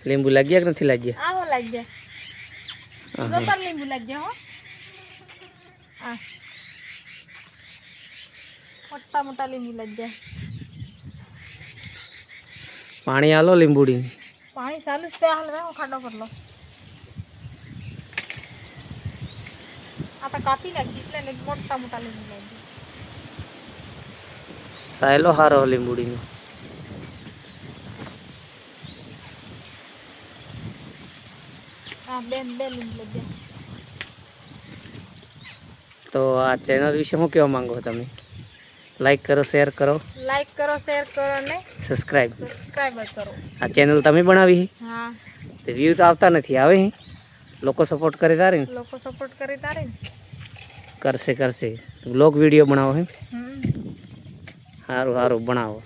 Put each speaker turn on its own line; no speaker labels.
લીંબુ લાગ્યા કે નથી લાગ્યા?
આવો લાગ્યા. ગોતર લીંબુ લાગ્યા હો. આ મોટા મોટા લીંબુ લાગ્યા.
પાણી આલો લીંબુડી.
પાણી ચાલુ છે હાલ રે હું ખાડો કરલો. આ તો કાપી નાખી એટલે ને મોટા મોટા લીંબુ લાગ્યા.
સાયલો હારો લીંબુડીનો.
આ બે લીંબુ લાગ્યા.
તો આ ચેનલ વિશે શું કહેવા માંગો તમે? લાઈક કરો, શેર કરો,
લાઈક કરો, શેર કરો ને
સબસ્ક્રાઈબ
કરો.
આ ચેનલ તમે બનાવી?
હા.
તો વ્યૂ તો આવતા નથી, આવે લોકો સપોર્ટ કરે તારે ને?
લોકો સપોર્ટ કરે તારે ને?
કરશે બ્લોગ વિડીયો બનાવો હે.
હમ.
સારું બનાવો.